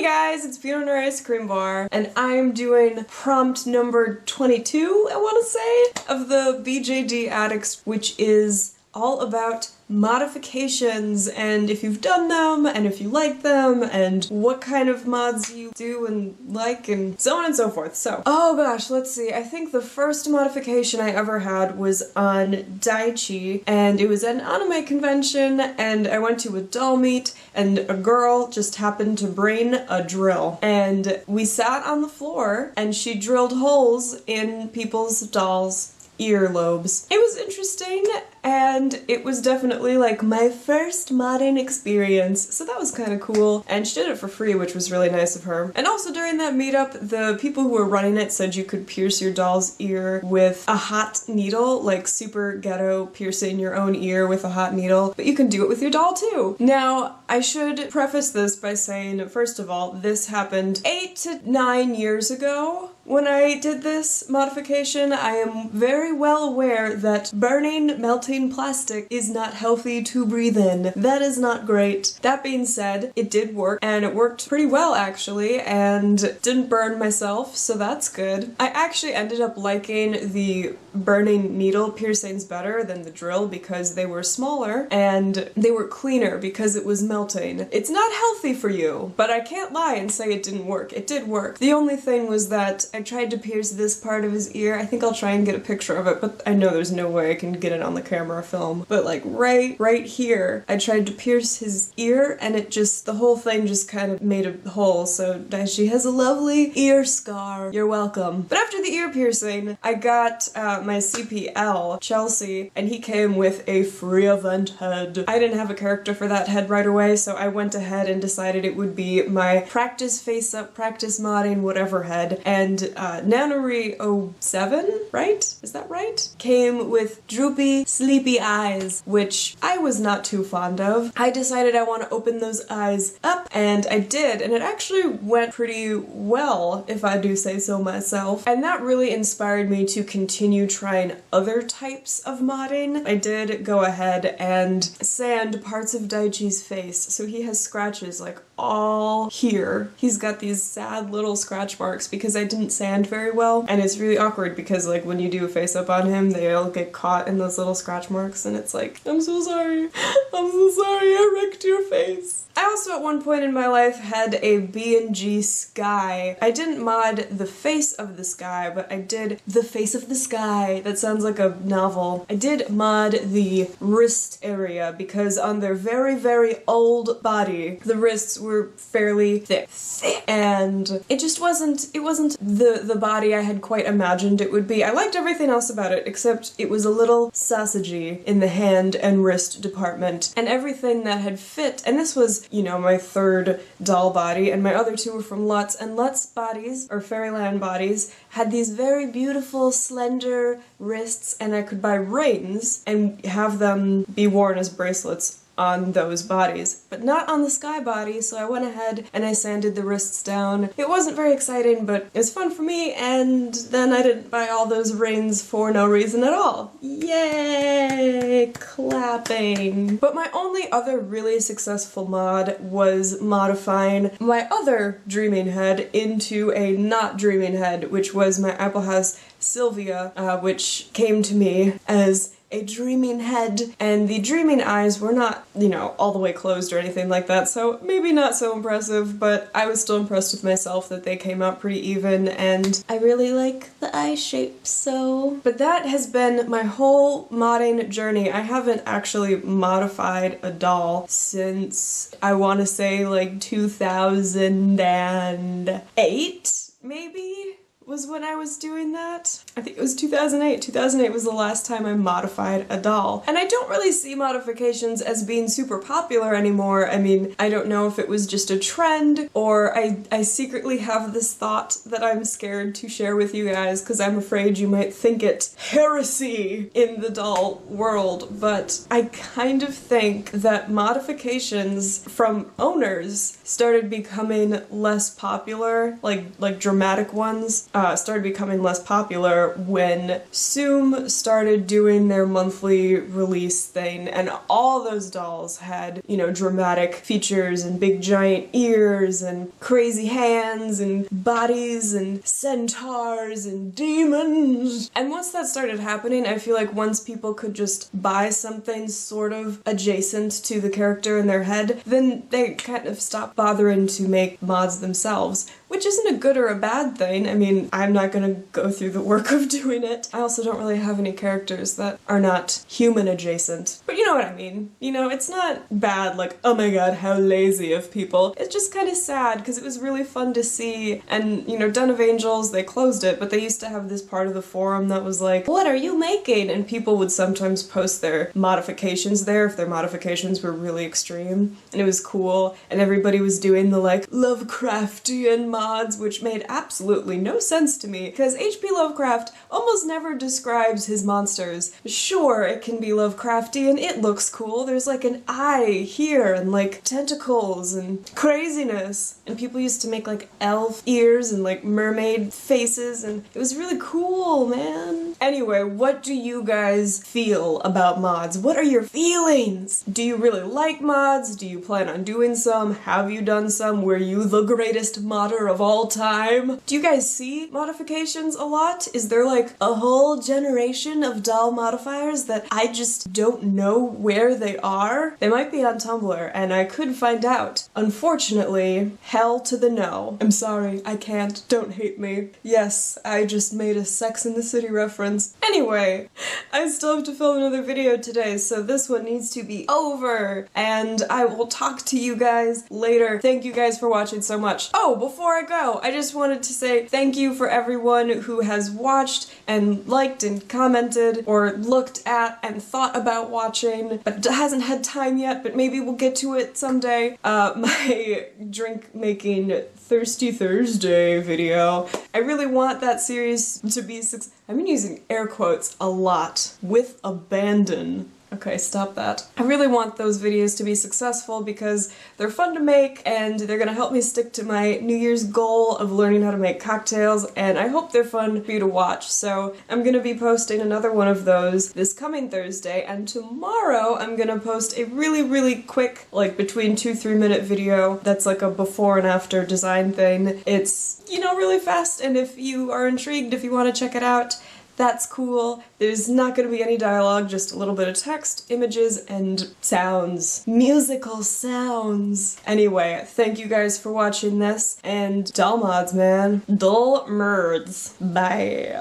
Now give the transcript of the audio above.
Hey guys, it's Peanut Butter Ice Cream Bar, and I'm doing prompt number 22, I want to say, of the BJD Addicts, which is all about modifications and if you've done them and if you like them and what kind of mods you do and like and so on and so forth. So, oh gosh, let's see. I think the first modification I ever had was on Daichi, and it was an anime convention, and I went to a doll meet and a girl just happened to bring a drill, and we sat on the floor and she drilled holes in people's dolls' earlobes. It was interesting, and it was definitely like my first modding experience, so that was kind of cool, and she did it for free, which was really nice of her. And also during that meetup, the people who were running it said you could pierce your doll's ear with a hot needle, like super ghetto piercing your own ear with a hot needle, but you can do it with your doll too. Now, I should preface this by saying, first of all, this happened 8 to 9 years ago. When I did this modification, I am very well aware that burning, melting plastic is not healthy to breathe in. That is not great. That being said, it did work, and it worked pretty well actually, and didn't burn myself, so that's good. I actually ended up liking the burning needle piercings better than the drill because they were smaller and they were cleaner because it was melting. It's not healthy for you, but I can't lie and say it didn't work. It did work. The only thing was that I tried to pierce this part of his ear. I think I'll try and get a picture of it, but I know there's no way I can get it on the camera film. But like right here, I tried to pierce his ear, and it just, the whole thing just kind of made a hole, so she has a lovely ear scar. You're welcome. But after the ear piercing, I got my CPL, Chelsea, and he came with a free event head. I didn't have a character for that head right away, so I went ahead and decided it would be my practice face-up, practice modding, whatever head, and Nanori 07, right? Is that right? Came with droopy, sleepy eyes, which I was not too fond of. I decided I want to open those eyes up, and I did, and it actually went pretty well, if I do say so myself. And that really inspired me to continue trying other types of modding. I did go ahead and sand parts of Daichi's face, so he has scratches like all here. He's got these sad little scratch marks because I didn't sand very well, and it's really awkward because like when you do a face up on him, they all get caught in those little scratch marks, and it's like, I'm so sorry. I'm so sorry, I wrecked your face. I also at one point in my life had a B&G sky. I didn't mod the face of the sky, but I did the face of the sky. That sounds like a novel. I did mod the wrist area because on their very, very old body, the wrists were fairly thick. And it just wasn't the body I had quite imagined it would be. I liked everything else about it, except it was a little sausagey in the hand and wrist department. And everything that had fit, and this was, you know, my third doll body, and my other two were from Lutz, and Lutz bodies, or Fairyland bodies, had these very beautiful, slender wrists, and I could buy rings and have them be worn as bracelets on those bodies, but not on the sky body, so I went ahead and I sanded the wrists down. It wasn't very exciting, but it was fun for me, and then I didn't buy all those rings for no reason at all. Yay! Clapping! But my only other really successful mod was modifying my other dreaming head into a not dreaming head, which was my Apple House Sylvia, which came to me as a dreaming head, and the dreaming eyes were not, you know, all the way closed or anything like that, so maybe not so impressive, but I was still impressed with myself that they came out pretty even, and I really like the eye shape, so. But that has been my whole modding journey. I haven't actually modified a doll since, I want to say, like 2008, maybe? Was when I was doing that. I think it was 2008. 2008 was the last time I modified a doll. And I don't really see modifications as being super popular anymore. I mean, I don't know if it was just a trend, or I secretly have this thought that I'm scared to share with you guys because I'm afraid you might think it heresy in the doll world, but I kind of think that modifications from owners started becoming less popular, like dramatic ones, started becoming less popular when Zoom started doing their monthly release thing, and all those dolls had, you know, dramatic features and big giant ears and crazy hands and bodies and centaurs and demons. And once that started happening, I feel like once people could just buy something sort of adjacent to the character in their head, then they kind of stopped bothering to make mods themselves, which isn't a good or a bad thing. I mean, I'm not gonna go through the work of doing it. I also don't really have any characters that are not human adjacent. But you know what I mean. You know, it's not bad, like, oh my god, how lazy of people. It's just kind of sad, because it was really fun to see, and, you know, Den of Angels, they closed it, but they used to have this part of the forum that was like, what are you making? And people would sometimes post their modifications there if their modifications were really extreme, and it was cool, and everybody was doing the, like, Lovecraftian mods, which made absolutely no sense to me, because H.P. Lovecraft almost never describes his monsters. Sure, it can be Lovecraftian, it looks cool, there's like an eye here, and like tentacles and craziness, and people used to make like elf ears and like mermaid faces, and it was really cool, man. Anyway, what do you guys feel about mods? What are your feelings? Do you really like mods? Do you plan on doing some? Have you done some? Were you the greatest modder of all time? Do you guys see modifications a lot? Is there like a whole generation of doll modifiers that I just don't know where they are? They might be on Tumblr, and I could find out. Unfortunately, hell to the no. I'm sorry, I can't. Don't hate me. Yes, I just made a Sex and the City reference. Anyway, I still have to film another video today, so this one needs to be over, and I will talk to you guys later. Thank you guys for watching so much. Oh, before I go, I just wanted to say thank you for everyone who has watched and liked and commented or looked at and thought about watching but hasn't had time yet, but maybe we'll get to it someday. My drink making Thirsty Thursday video. I really want that series to be I've been using air quotes a lot. With abandon. Okay, stop that. I really want those videos to be successful because they're fun to make and they're gonna help me stick to my New Year's goal of learning how to make cocktails, and I hope they're fun for you to watch. So I'm gonna be posting another one of those this coming Thursday, and tomorrow I'm gonna post a really quick, like between 2-3 minute video that's like a before and after design thing. It's, you know, really fast, and if you are intrigued, if you want to check it out, that's cool. There's not going to be any dialogue, just a little bit of text, images, and sounds. Musical sounds. Anyway, thank you guys for watching this, and doll mods, man. Doll merds. Bye.